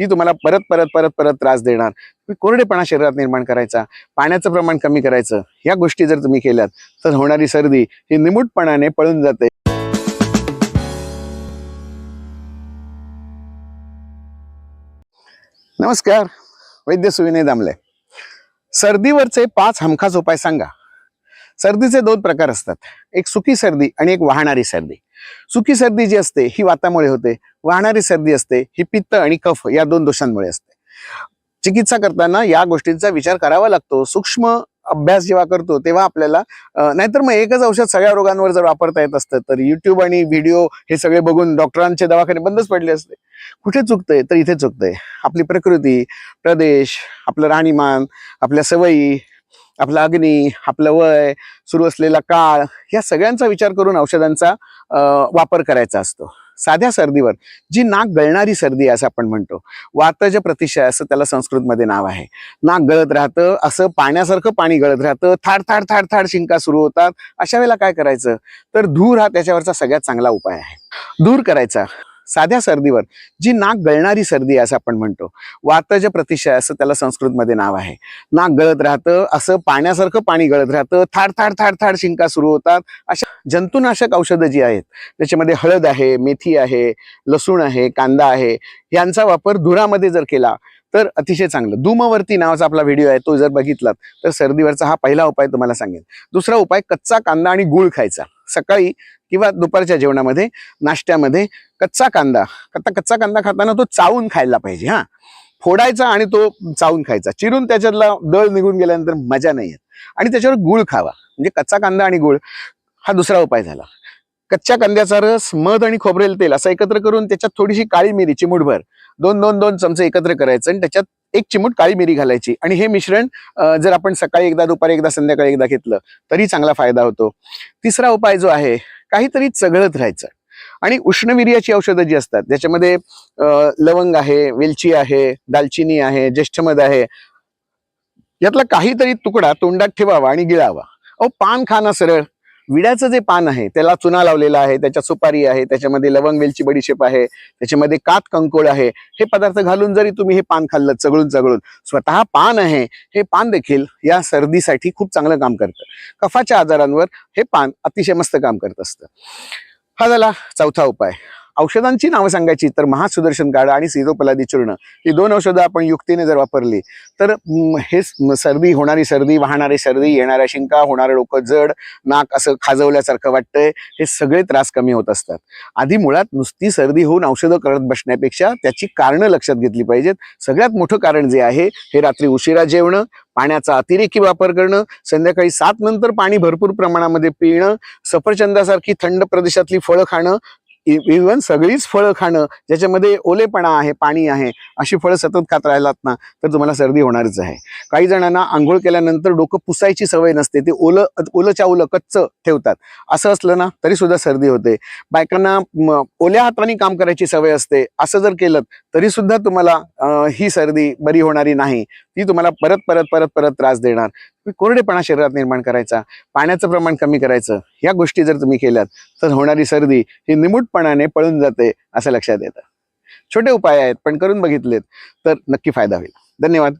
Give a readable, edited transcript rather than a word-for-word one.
ती तुम्हाला परत परत परत परत त्रास देणार. कोरडेपणा शरीरात निर्माण करायचा, पाण्याचं प्रमाण कमी करायचं, या गोष्टी जर तुम्ही केल्यात तर होणारी सर्दी ही निमूटपणाने पळून जाते. नमस्कार, वैद्य सुविनय दामले. सर्दीवरचे 5 हमखास उपाय सांगा. सर्दीचे 2 प्रकार असतात, एक सुकी सर्दी आणि एक वाहणारी सर्दी. सुकी सर्दी जी असते ही वातामुळे होते, वाहणारी सर्दी असते ही पित्त आणि कफ या 2 दोषांमुळे असते. चिकित्सा करताना या गोष्टींचा विचार करावा लागतो. सूक्ष्म अभ्यास जेव्हा करतो तेव्हा आपल्याला नाहीतर मग एकच औषध सगळ्या रोगांवर जर वापरता येत असतं तर युट्यूब आणि व्हिडिओ हे सगळे बघून डॉक्टरांचे दवाखाने बंदच पडले असते. कुठे चुकतंय तर इथे चुकतंय. आपली प्रकृती, प्रदेश, आपलं राहणीमान, आपल्या सवयी, आपला अग्नी, आपलं वय, सुरू असलेला काळ, या सगळ्यांचा विचार करून औषधांचा वापर करायचा असतो. साध्या सर्दीवर जी नाक गळणारी सर्दी आहे असं आपण म्हणतो, वातज प्रतिशय असं त्याला संस्कृतमध्ये नाव आहे. नाक गळत राहतं, असं पाण्यासारखं पाणी गळत राहतं, थाड थाड थाड थाड शिंका सुरू होतात. अशा वेळेला काय करायचं तर धूर हा त्याच्यावरचा सगळ्यात चांगला उपाय आहे. धूर करायचा. साध्या सर्दीवर जी नाक गळणारी सर्दी आहे असं आपण म्हणतो, वातज प्रतिशय असं त्याला संस्कृतमध्ये नाव आहे. नाक गळत राहतं, असं पाण्यासारखं पाणी गळत राहतं, थाड थाड थाड थाड शिंका सुरू होतात. अशा जंतुनाशक औषधं जी आहेत त्याच्यामध्ये हळद आहे, मेथी आहे, लसूण आहे, कांदा आहे, यांचा वापर धुरामध्ये जर केला तर अतिशय चांगलं. धूमवर्ती नावाचा आपला व्हिडिओ आहे, तो जर बघितलात तर सर्दीवरचा हा पहिला उपाय तुम्हाला सांगेन. दुसरा उपाय कच्चा कांदा आणि गूळ खायचा. सकाळी किंवा दुपारच्या जेवणामध्ये, नाश्त्यामध्ये कच्चा कांदा खाताना तो चावून खायला पाहिजे. फोडायचा आणि तो चावून खायचा. चिरून त्याच्यातला दळ निघून गेल्यानंतर मजा नाही येत. आणि त्याच्यावर गूळ खावा. म्हणजे कच्चा कांदा आणि गूळ हा दुसरा उपाय झाला. कच्च्या कांद्याचा रस, मध आणि खोबरेल तेल असं एकत्र करून त्याच्यात थोडीशी काळी मिरी चिमूटभर 2 चमचे एकत्र करायचं आणि त्याच्यात 1 चिमूट काळी मिरी घालायची. आणि हे मिश्रण जर आपण सकाळी एकदा, दुपारी एकदा, संध्याकाळी एकदा घेतलं तरी चांगला फायदा होतो. तिसरा उपाय जो आहे, काहीतरी चघळत राहायचं. आणि उष्णवीर्याची औषधं जी असतात त्याच्यामध्ये लवंग आहे, वेलची आहे, दालचिनी आहे, ज्येष्ठमध आहे, यातला काहीतरी तुकडा तोंडात ठेवावा आणि गिळावा. पान खाणं सरळ. विड्याचं जे पान आहे त्याला चुना लावलेला आहे, त्याच्यात सुपारी आहे, त्याच्यामध्ये लवंग, वेलची, बडीशेप आहे, त्याच्यामध्ये कात कंकोळ आहे. हे पदार्थ घालून जरी तुम्ही हे पान खाल्लं चघळून स्वतः पान आहे, हे पान देखील या सर्दीसाठी खूप चांगलं काम करतं. कफाच्या आजारांवर हे पान अतिशय मस्त काम करत असतं. हा झाला चौथा उपाय. औषधांची नावं सांगायची तर महासुदर्शन काढा आणि सीरोपलादी चूर्ण ही 2 औषधं आपण युक्तीने जर वापरली तर हे सर्दी, होणारी सर्दी, वाहणारी सर्दी, येणाऱ्या शिंका, होणारं डोकं जड, नाक असं खाजवल्यासारखं वाटतंय, हे सगळे त्रास कमी होत असतात. आधी मुळात नुसती सर्दी होऊन औषधं करत बसण्यापेक्षा त्याची कारणं लक्षात घेतली पाहिजेत. सगळ्यात मोठं कारण जे आहे हे रात्री उशिरा जेवणं, पाण्याचा अतिरेकी वापर करणं, संध्याकाळी 7 नंतर पाणी भरपूर प्रमाणामध्ये पिणं, सफरचंदासारखी थंड प्रदेशातली फळं खाणं, इव्हन सगळीच फळं खाणं ज्याच्यामध्ये ओलेपणा आहे, पाणी आहे, अशी फळं सतत खात राहिलात ना तर तुम्हाला सर्दी होणारच आहे. काही जणांना आंघोळ केल्यानंतर डोकं पुसायची सवय नसते, ते ओलंच्या ओलं कच्च ठेवतात. असं असलं ना तरी सुद्धा सर्दी होते. बायकांना ओल्या हाताने काम करायची सवय असते, असं जर केलं तरी सुद्धा तुम्हाला ही सर्दी बरी होणारी नाही. ती तुम्हाला परत परत परत परत त्रास देणार. कोरडेपणा शरीरात निर्माण करायचा, पाण्याचं प्रमाण कमी करायचं, या गोष्टी जर तुम्ही केल्यात तर होणारी सर्दी ही निमूटपणाने पळून जाते असं लक्षात येतं. छोटे उपाय आहेत पण करून बघितलेत तर नक्की फायदा होईल. धन्यवाद.